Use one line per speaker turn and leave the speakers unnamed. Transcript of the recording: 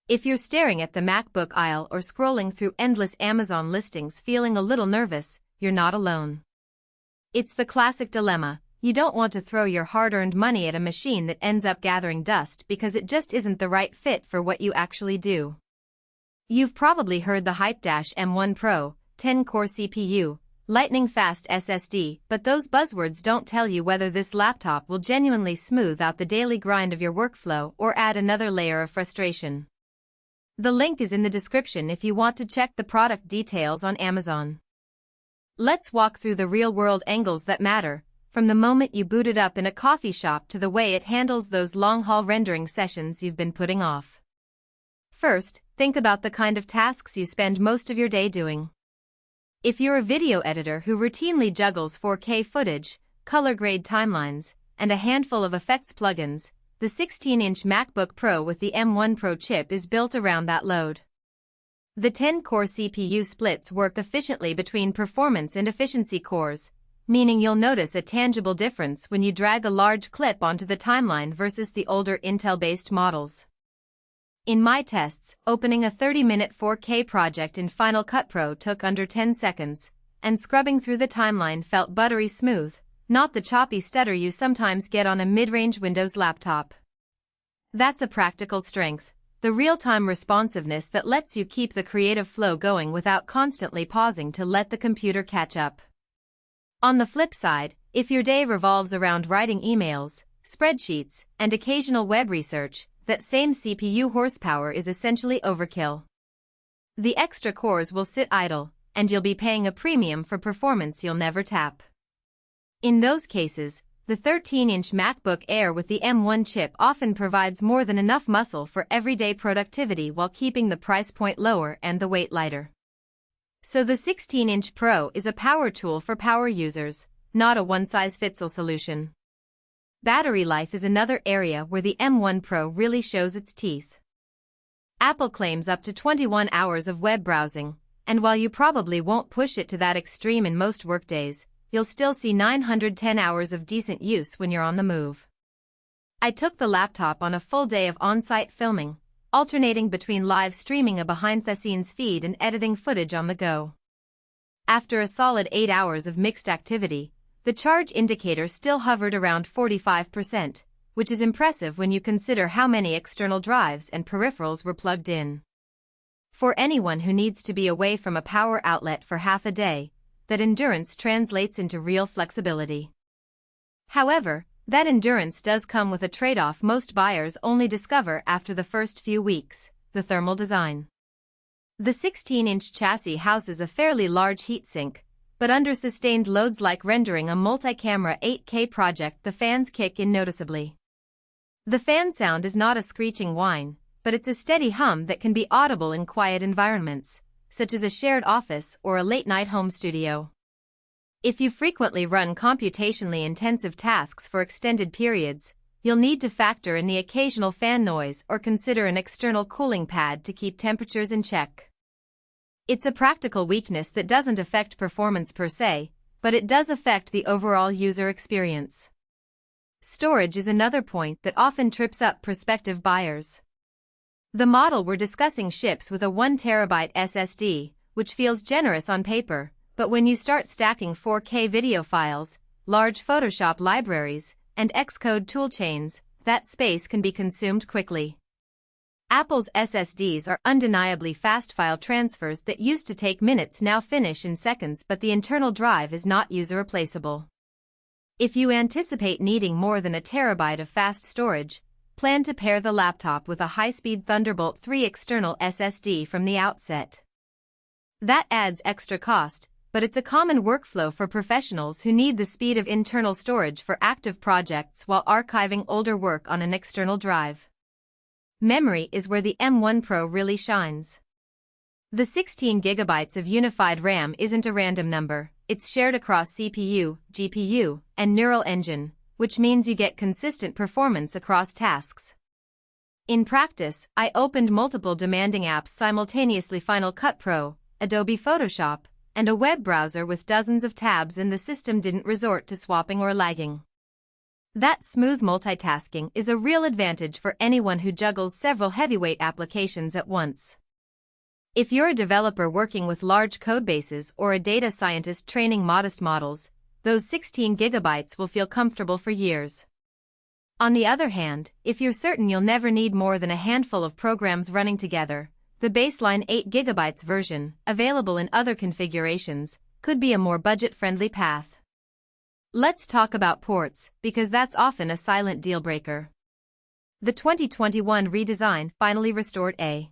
If you're staring at the MacBook aisle or scrolling through endless Amazon listings feeling a little nervous, you're not alone. It's the classic dilemma: you don't want to throw your hard-earned money at a machine that ends up gathering dust because it just isn't the right fit for what you actually do. You've probably heard the hype: M1 Pro, 10-core CPU, lightning-fast SSD, but those buzzwords don't tell you whether this laptop will genuinely smooth out the daily grind of your workflow or add another layer of frustration. The link is in the description if you want to check the product details on Amazon. Let's walk through the real-world angles that matter, from the moment you boot it up in a coffee shop to the way it handles those long-haul rendering sessions you've been putting off. First, think about the kind of tasks you spend most of your day doing. If you're a video editor who routinely juggles 4K footage, color-grade timelines, and a handful of effects plugins, the 16-inch MacBook Pro with the M1 Pro chip is built around that load. The 10-core CPU splits work efficiently between performance and efficiency cores, meaning you'll notice a tangible difference when you drag a large clip onto the timeline versus the older Intel-based models. In my tests, opening a 30-minute 4K project in Final Cut Pro took under 10 seconds, and scrubbing through the timeline felt buttery smooth, not the choppy stutter you sometimes get on a mid-range Windows laptop. That's a practical strength, the real-time responsiveness that lets you keep the creative flow going without constantly pausing to let the computer catch up. On the flip side, if your day revolves around writing emails, spreadsheets, and occasional web research, that same CPU horsepower is essentially overkill. The extra cores will sit idle, and you'll be paying a premium for performance you'll never tap. In those cases, the 13-inch MacBook Air with the M1 chip often provides more than enough muscle for everyday productivity while keeping the price point lower and the weight lighter. So the 16-inch Pro is a power tool for power users, not a one-size-fits-all solution. Battery life is another area where the M1 Pro really shows its teeth. Apple claims up to 21 hours of web browsing, and while you probably won't push it to that extreme in most workdays, you'll still see 910 hours of decent use when you're on the move. I took the laptop on a full day of on-site filming, alternating between live streaming a behind-the-scenes feed and editing footage on the go. After a solid 8 hours of mixed activity, the charge indicator still hovered around 45%, which is impressive when you consider how many external drives and peripherals were plugged in. For anyone who needs to be away from a power outlet for half a day, that endurance translates into real flexibility. However, that endurance does come with a trade-off most buyers only discover after the first few weeks: the thermal design. The 16-inch chassis houses a fairly large heatsink, but under sustained loads like rendering a multi-camera 8K project, the fans kick in noticeably. The fan sound is not a screeching whine, but it's a steady hum that can be audible in quiet environments, such as a shared office or a late-night home studio. If you frequently run computationally intensive tasks for extended periods, you'll need to factor in the occasional fan noise or consider an external cooling pad to keep temperatures in check. It's a practical weakness that doesn't affect performance per se, but it does affect the overall user experience. Storage is another point that often trips up prospective buyers. The model we're discussing ships with a 1 TB SSD, which feels generous on paper, but when you start stacking 4K video files, large Photoshop libraries, and Xcode toolchains, that space can be consumed quickly. Apple's SSDs are undeniably fast file transfers that used to take minutes now finish in seconds, but the internal drive is not user replaceable. If you anticipate needing more than a terabyte of fast storage, plan to pair the laptop with a high-speed Thunderbolt 3 external SSD from the outset. That adds extra cost, but it's a common workflow for professionals who need the speed of internal storage for active projects while archiving older work on an external drive. Memory is where the M1 Pro really shines. The 16 GB of unified RAM isn't a random number, it's shared across CPU, GPU, and neural engine, which means you get consistent performance across tasks. In practice, I opened multiple demanding apps simultaneously: Final Cut Pro, Adobe Photoshop, and a web browser with dozens of tabs, and the system didn't resort to swapping or lagging. That smooth multitasking is a real advantage for anyone who juggles several heavyweight applications at once. If you're a developer working with large codebases or a data scientist training modest models, those 16 gigabytes will feel comfortable for years. On the other hand, if you're certain you'll never need more than a handful of programs running together, the baseline 8 gigabytes version, available in other configurations, could be a more budget-friendly path. Let's talk about ports, because that's often a silent deal breaker. The 2021 redesign finally restored a